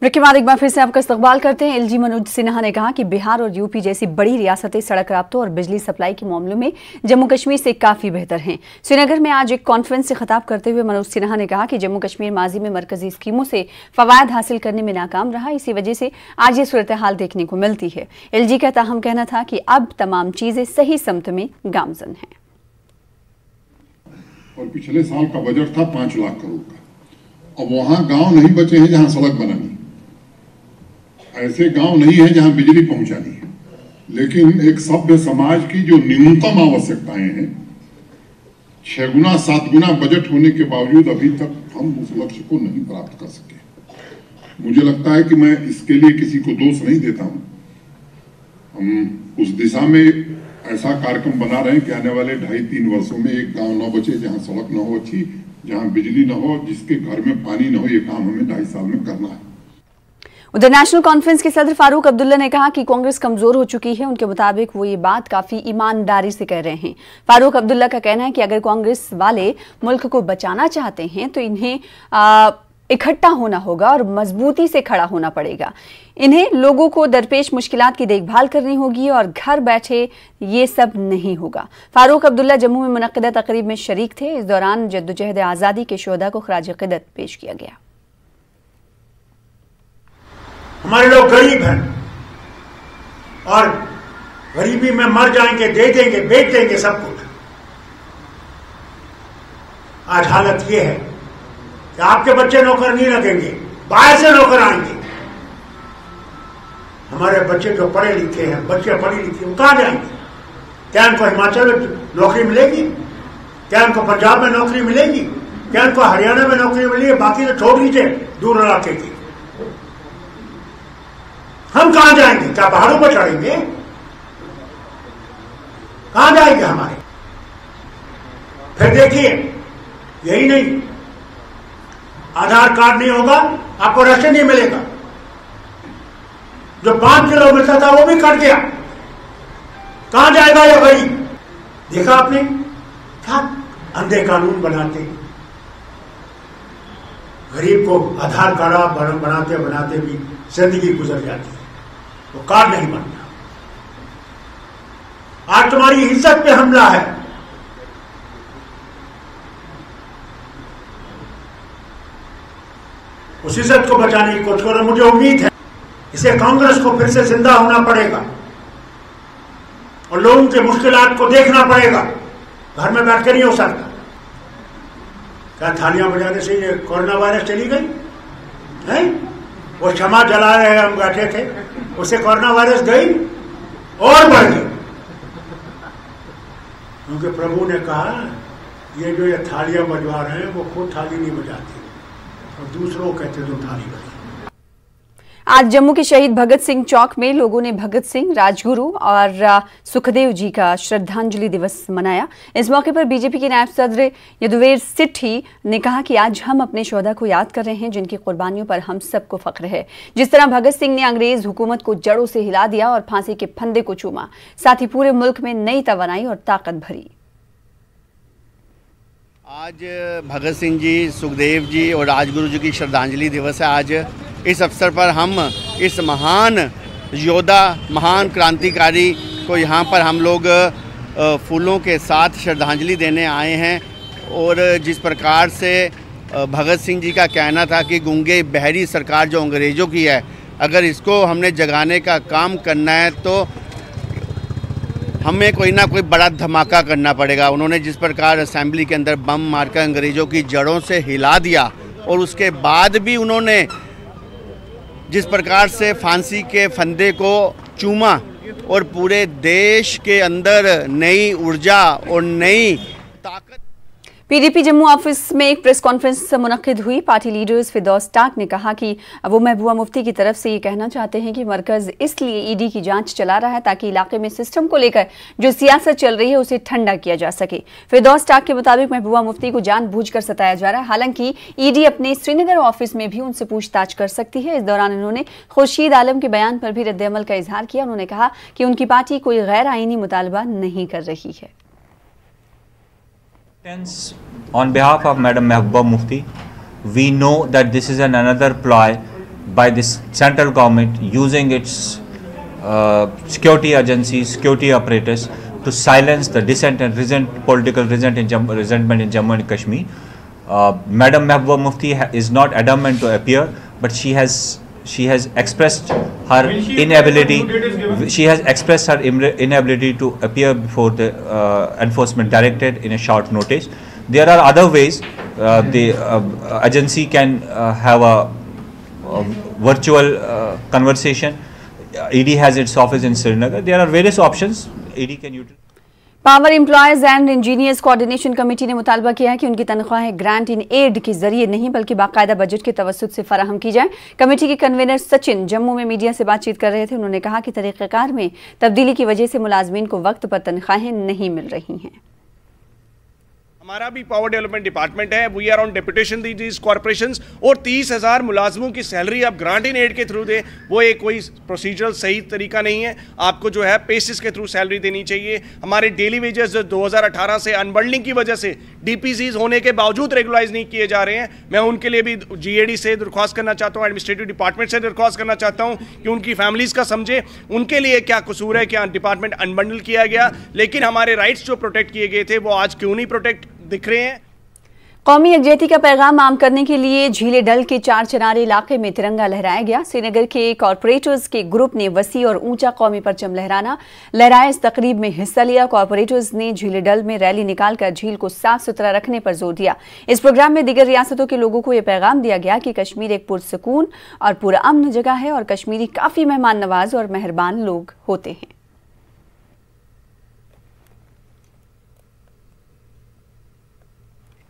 Break के बाद एक बार फिर से आपका इस्तकबाल करते हैं। एलजी मनोज सिन्हा ने कहा कि बिहार और यूपी जैसी बड़ी रियासतें सड़क राब्तों और बिजली सप्लाई के मामलों में जम्मू कश्मीर से काफी बेहतर हैं। श्रीनगर में आज एक कॉन्फ्रेंस से खिताब करते हुए मनोज सिन्हा ने कहा कि जम्मू कश्मीर माजी में मरकजी स्कीमों से फवायद हासिल करने में नाकाम रहा, इसी वजह से आज ये सूरत हाल देखने को मिलती है। एलजी का ताहम कहना था कि अब तमाम चीजें सही समत में गामजन हैं। और पिछले साल का बजट था 5 लाख करोड़ का। अब वहां गांव नहीं बचे हैं जहां सड़क बनानी, ऐसे गांव नहीं है जहां बिजली पहुंचानी है। लेकिन एक सभ्य समाज की जो न्यूनतम आवश्यकताएं हैं, 6 गुना 7 गुना बजट होने के बावजूद अभी तक हम उस लक्ष्य को नहीं प्राप्त कर सके। मुझे लगता है कि मैं इसके लिए किसी को दोष नहीं देता हूं। हम उस दिशा में ऐसा कार्यक्रम बना रहे हैं कि आने वाले 2.5-3 वर्षों में एक गांव न बचे जहां सड़क न हो अच्छी, जहां बिजली न हो, जिसके घर में पानी न हो। ये काम हमें 2.5 साल में करना है। उधर नेशनल कॉन्फ्रेंस के सदर फारूक अब्दुल्ला ने कहा कि कांग्रेस कमजोर हो चुकी है। उनके मुताबिक वो ये बात काफी ईमानदारी से कह रहे हैं। फारूक अब्दुल्ला का कहना है कि अगर कांग्रेस वाले मुल्क को बचाना चाहते हैं तो इन्हें इकट्ठा होना होगा और मजबूती से खड़ा होना पड़ेगा। इन्हें लोगों को दरपेश मुश्किलात की देखभाल करनी होगी और घर बैठे ये सब नहीं होगा। फारूक अब्दुल्ला जम्मू में मुनक्किदा तकरीब में शरीक थे। इस दौरान जद्दोजहद आज़ादी के शोहदा को खराज क़िदत पेश किया गया। हमारे लोग गरीब हैं और गरीबी में मर जाएंगे, दे देंगे, बेच देंगे सब कुछ। आज हालत ये है कि आपके बच्चे नौकर नहीं लगेंगे, बाहर से नौकर आएंगे। हमारे बच्चे जो पढ़े लिखे हैं, बच्चे पढ़ी लिखी, वो कहां जाएंगे? क्या इनको हिमाचल में नौकरी मिलेगी? क्या इनको पंजाब में नौकरी मिलेगी? क्या इनको हरियाणा में नौकरी मिलेगी? बाकी तो छोड़ दीजिए दूर इलाके की। हम कहां जाएंगे? क्या पहाड़ों पर चढ़ेंगे? कहां जाएंगे हमारे? फिर देखिए, यही नहीं, आधार कार्ड नहीं होगा, आपको राशन नहीं मिलेगा। जो 5 किलो मिलता था वो भी कट गया। कहां जाएगा ये गरीब? देखा आपने क्या अंधे कानून बनाते, गरीब को आधार कार्ड बनाते बनाते भी जिंदगी गुजर जाती है, वो कार्ड नहीं बनता। आज तुम्हारी इज्जत पे हमला है। उस इज्जत को बचाने की कोशिश करो। मुझे उम्मीद है इसे कांग्रेस को फिर से जिंदा होना पड़ेगा और लोगों की मुश्किलात को देखना पड़ेगा। घर में बैठ के नहीं हो सकता। क्या थालियां बजाने से ये कोरोना वायरस चली गई है? वो क्षमा जला रहे हम बैठे थे, उससे कोरोना वायरस गई और बढ़ गई। क्योंकि प्रभु ने कहा ये जो ये थालियां बजवा रहे हैं वो खुद थाली नहीं बजाते और दूसरों कहते जो थाली बजाते। आज जम्मू के शहीद भगत सिंह चौक में लोगों ने भगत सिंह, राजगुरु और सुखदेव जी का श्रद्धांजलि दिवस मनाया। इस मौके पर बीजेपी के नायब सदर यदुवीर सिद्धि ने कहा कि आज हम अपने शोहदा को याद कर रहे हैं जिनकी कुर्बानियों पर हम सबको फख्र है। जिस तरह भगत सिंह ने अंग्रेज हुकूमत को जड़ों से हिला दिया और फांसी के फंदे को चूमा, साथ ही पूरे मुल्क में नई तवानाई और ताकत भरी। आज भगत सिंह जी, सुखदेव जी और राजगुरु जी की श्रद्धांजलि दिवस है। आज इस अवसर पर हम इस महान योद्धा, महान क्रांतिकारी को यहाँ पर हम लोग फूलों के साथ श्रद्धांजलि देने आए हैं। और जिस प्रकार से भगत सिंह जी का कहना था कि गूंगे बहरी सरकार जो अंग्रेज़ों की है, अगर इसको हमने जगाने का काम करना है तो हमें कोई ना कोई बड़ा धमाका करना पड़ेगा। उन्होंने जिस प्रकार असेंबली के अंदर बम मारकर अंग्रेज़ों की जड़ों से हिला दिया और उसके बाद भी उन्होंने जिस प्रकार से फांसी के फंदे को चूमा और पूरे देश के अंदर नई ऊर्जा और नई ताकत। पीडीपी जम्मू ऑफिस में एक प्रेस कॉन्फ्रेंस मुनक्किद हुई। पार्टी लीडर्स फिरदौस टाक ने कहा कि वो महबूबा मुफ्ती की तरफ से ये कहना चाहते हैं कि मरकज इसलिए ईडी की जांच चला रहा है ताकि इलाके में सिस्टम को लेकर जो सियासत चल रही है उसे ठंडा किया जा सके। फिरदौस टाक के मुताबिक महबूबा मुफ्ती को जानबूझकर सताया जा रहा है। हालांकि ईडी अपने श्रीनगर ऑफिस में भी उनसे पूछताछ कर सकती है। इस दौरान उन्होंने खुर्शीद आलम के बयान पर भी रद्द-ए-अमल का इजहार किया। उन्होंने कहा कि उनकी पार्टी कोई गैर आईनी मुतालबा नहीं कर रही है। On behalf of Madam Mehbooba Mufti, we know that this is another ploy by this central government using its security agencies, security apparatus to silence the dissent and political resentment in Jammu and Kashmir. Madam Mehbooba Mufti is not adamant to appear, but she has expressed her inability. She has expressed her inability to appear before the enforcement directorate in a short notice. There are other ways. The agency can have a virtual conversation. ED has its office in Srinagar. There are various options ED can utilize. Power employees and engineers coordination committee ने मुतालबा किया है कि उनकी तनख्वाहें grant in aid के जरिए नहीं बल्कि बाकायदा बजट के तवस्सुत से फराहम की जाए। कमेटी के कन्वीनर सचिन जम्मू में मीडिया से बातचीत कर रहे थे। उन्होंने कहा कि तरीक़ेकार में तब्दीली की वजह से मुलाजमीन को वक्त पर तनख्वाहें नहीं मिल रही हैं। हमारा भी पावर डेवलपमेंट डिपार्टमेंट है, we are on deputation these corporations, और 30,000 मुलाजमों की सैलरी आप ग्रांट इन एड के थ्रू दे, वो एक कोई प्रोसीजरल सही तरीका नहीं है। आपको जो है पेसिस के थ्रू सैलरी देनी चाहिए। हमारे डेली वेजेस 2018 से अनबंडलिंग की वजह से डीपीसीज होने के बावजूद रेगुलाइज नहीं किए जा रहे हैं। मैं उनके लिए भी जीएडी से दरख्वास्त करना चाहता हूँ, एडमिनिस्ट्रेटिव डिपार्टमेंट से दरख्वास्त करना चाहता हूँ कि उनकी फैमिलीज़ का समझे, उनके लिए क्या कसूर है, क्या डिपार्टमेंट अनबंडल किया गया, लेकिन हमारे राइट्स जो प्रोटेक्ट किए गए थे वो आज क्यों नहीं प्रोटेक्ट दिख रहे हैं। कौमी यकजहती का पैगाम आम करने के लिए झीले डल के 4 चिनारे इलाके में तिरंगा लहराया गया। श्रीनगर के कॉरपोरेटर्स के ग्रुप ने वसी और ऊंचा कौमी परचम लहराया। इस तकरीब में हिस्सा लिया। कॉरपोरेटर्स ने झीले डल में रैली निकालकर झील को साफ सुथरा रखने पर जोर दिया। इस प्रोग्राम में दीगर रियासतों के लोगों को यह पैगाम दिया गया कि कश्मीर एक पुरसकून और पुरअमन जगह है और कश्मीरी काफी मेहमान नवाज और मेहरबान लोग होते हैं।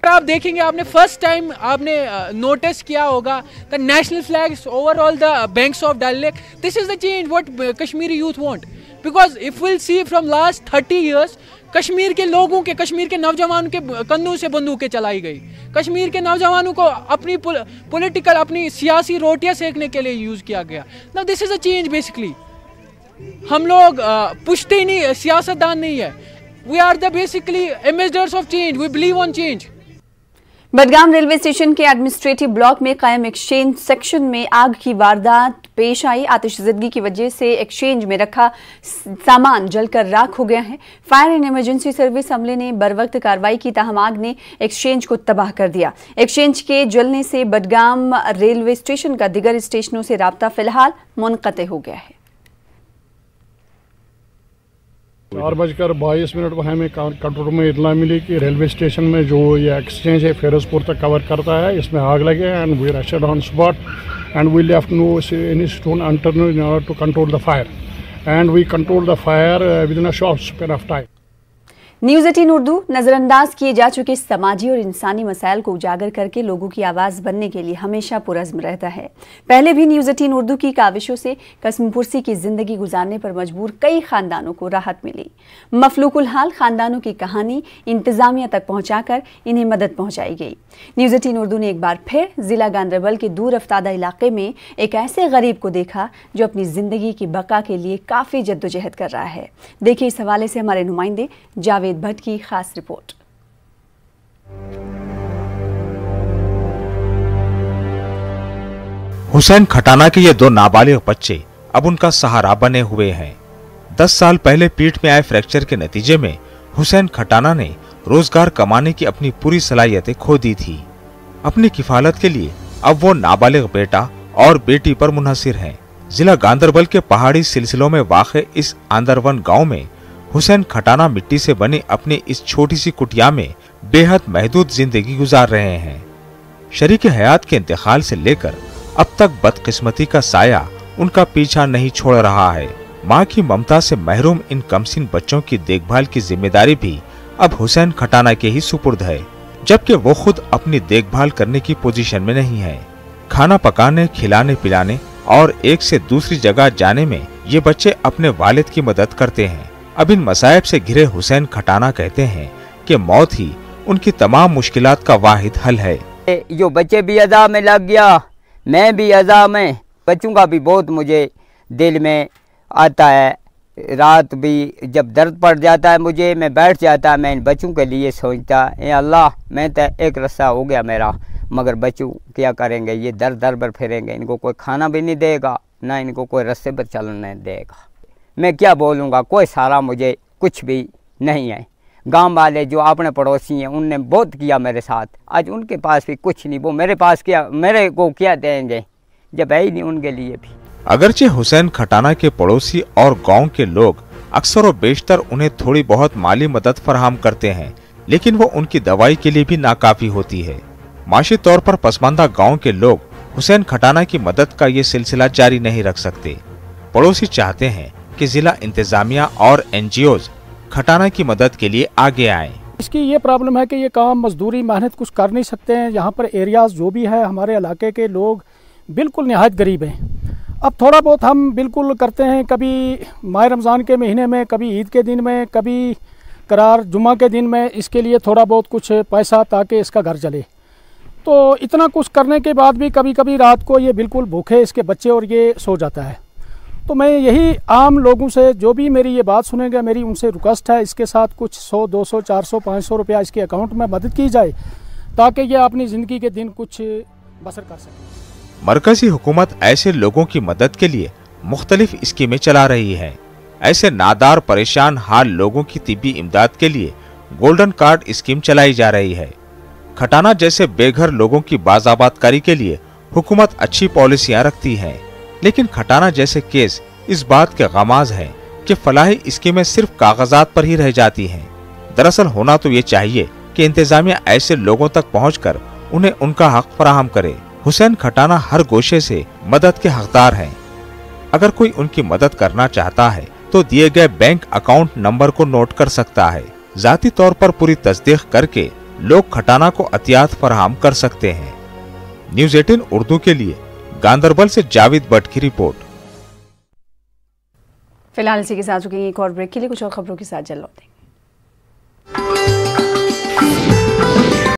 आप देखेंगे, आपने फर्स्ट टाइम आपने नोटिस किया होगा the national flags over all the banks of Dal lake. This is the change what Kashmiri youth want, because if will see from last 30 years Kashmir के लोगों के, कश्मीर के नौजवानों के कंधों से बंदूकें चलाई गई। कश्मीर के नौजवानों को अपनी पॉलिटिकल, अपनी सियासी रोटियां सेकने के लिए यूज किया गया। Now this is a change basically. हम लोग पुश्ते ही नहीं, सियासतदान नहीं है। We are the basically ambassadors of change, we believe on change. Budgam railway station के एडमिनिस्ट्रेटिव ब्लॉक में कायम एक्सचेंज सेक्शन में आग की वारदात पेश आई। आतिशज़दगी की वजह से एक्सचेंज में रखा सामान जलकर राख हो गया है। फायर एंड इमरजेंसी सर्विस अमले ने बरवक्त कार्रवाई की, ताहम आग ने एक्सचेंज को तबाह कर दिया। एक्सचेंज के जलने से बडगाम रेलवे स्टेशन का दिगर स्टेशनों से राब्ता फिलहाल मुनक़ते हो गया है। 4:22 पर हमें कंट्रोल रूम में इतला मिली कि रेलवे स्टेशन में जो ये एक्सचेंज है फिरोजपुर तक कवर करता है, इसमें आग लगे and we rushed on spot and we left no any stone unturned in order to control the fire and we control the fire within a short span of time. News 18 Urdu नजरअंदाज किए जा चुके समाजी और इंसानी मसाइल को उजागर करके लोगों की आवाज़ बनने के लिए हमेशा पुरज़्म रहता है। पहले भी न्यूज़ 18 उर्दू की काविशों से कसमपुरसी की जिंदगी गुजारने पर मजबूर कई खानदानों को राहत मिली। मफलूकुल हाल खानदानों की कहानी इंतजामिया तक पहुंचाकर इन्हें मदद पहुंचाई गई। न्यूज़ 18 उर्दू ने एक बार फिर जिला गांदरबल के दूर अफ्तादा इलाके में एक ऐसे गरीब को देखा जो अपनी जिंदगी की बका के लिए काफ़ी जद्दोजहद कर रहा है। देखिए इस हवाले से हमारे नुमाइंदे जावेद भट्ट की खास रिपोर्ट। हुसैन खटाना के ये 2 नाबालिग बच्चे अब उनका सहारा बने हुए हैं। 10 साल पहले पीठ में आए फ्रैक्चर के नतीजे में हुसैन खटाना ने रोजगार कमाने की अपनी पूरी सलाहियतें खो दी थी। अपनी किफालत के लिए अब वो नाबालिग बेटा और बेटी पर मुनहसिर हैं। जिला गांदरबल के पहाड़ी सिलसिलों में वाक़े इस आंदरवन गांव में हुसैन खटाना मिट्टी से बनी अपनी इस छोटी सी कुटिया में बेहद महदूद जिंदगी गुजार रहे हैं। शरीक हयात के इंतकाल से लेकर अब तक बदकिस्मती का साया उनका पीछा नहीं छोड़ रहा है। माँ की ममता से महरूम इन कमसिन बच्चों की देखभाल की जिम्मेदारी भी अब हुसैन खटाना के ही सुपुर्द है, जबकि वो खुद अपनी देखभाल करने की पोजीशन में नहीं है। खाना पकाने, खिलाने पिलाने और एक से दूसरी जगह जाने में ये बच्चे अपने वालिद की मदद करते हैं। अब इन मसाइब से घिरे हुसैन खटाना कहते हैं कि मौत ही उनकी तमाम मुश्किलात का वाहिद हल है। जो बच्चे भी अज़ा में लग गया, मैं भी अज़ा में, बच्चों का भी बहुत मुझे दिल में आता है। रात भी जब दर्द पड़ जाता है मुझे, मैं बैठ जाता, मैं इन बच्चों के लिए सोचता, ए अल्लाह मैं तो एक रस्सा हो गया मेरा, मगर बच्चों क्या करेंगे, ये दर दर पर फिरेंगे, इनको कोई खाना भी नहीं देगा, ना इनको कोई रास्ते पर चलने देगा। मैं क्या बोलूँगा, कोई सारा मुझे कुछ भी नहीं है। गांव वाले जो अपने पड़ोसी हैं उनने बहुत किया मेरे साथ, आज उनके पास भी कुछ नहीं, वो मेरे पास क्या, मेरे को क्या देंगे जब है ही नहीं उनके लिए भी। अगरचे हुसैन खटाना के पड़ोसी और गांव के लोग अक्सर और बेशतर उन्हें थोड़ी बहुत माली मदद फराहम करते हैं, लेकिन वो उनकी दवाई के लिए भी नाकाफी होती है। माशी तौर पर पसमानदा गांव के लोग हुसैन खटाना की मदद का ये सिलसिला जारी नहीं रख सकते। पड़ोसी चाहते हैं कि जिला इंतजामिया और NGOs खटाना की मदद के लिए आगे आएं। इसकी ये प्रॉब्लम है कि ये काम मजदूरी मेहनत कुछ कर नहीं सकते हैं। यहाँ पर एरियाज जो भी है हमारे इलाके के लोग बिल्कुल निहायत गरीब हैं। अब थोड़ा बहुत हम बिल्कुल करते हैं, कभी माह रमज़ान के महीने में, कभी ईद के दिन में, कभी करार जुम्मा के दिन में, इसके लिए थोड़ा बहुत कुछ पैसा ताकि इसका घर चले। तो इतना कुछ करने के बाद भी कभी कभी रात को ये बिल्कुल भूखे इसके बच्चे और ये सो जाता है। तो मैं यही आम लोगों से, जो भी मेरी ये बात सुनेगा, मेरी उनसे रिक्वेस्ट है, इसके साथ कुछ 100, 200, 400, 500 रुपया इसके अकाउंट में मदद की जाए ताकि ये अपनी ज़िंदगी के दिन कुछ बसर कर सके। मरकजी हुकूमत ऐसे लोगों की मदद के लिए मुख्तलिफ स्कीमें चला रही है। ऐसे नादार परेशान हाल लोगों की तिब्बी इमदाद के लिए गोल्डन कार्ड स्कीम चलाई जा रही है। खटाना जैसे बेघर लोगों की बाज़ाबातकारी के लिए हुकूमत अच्छी पॉलिसियां रखती है, लेकिन खटाना जैसे केस इस बात के गमाज है कि फलाही स्कीमें सिर्फ कागजात पर ही रह जाती हैं। दरअसल होना तो ये चाहिए कि इंतजामिया ऐसे लोगों तक पहुंचकर उन्हें उनका हक फराहम करे। हुसैन खटाना हर गोशे से मदद के हकदार हैं। अगर कोई उनकी मदद करना चाहता है तो दिए गए बैंक अकाउंट नंबर को नोट कर सकता है। जाती तौर पर पूरी तस्दीक करके लोग खटाना को अतियात फराहम कर सकते हैं। न्यूज़ 18 उर्दू के लिए गांदरबल से जावेद भट्ट की रिपोर्ट। फिलहाल इसी के साथ रुकेंगे एक और ब्रेक के लिए, कुछ और खबरों के साथ जल्द लौटेंगे।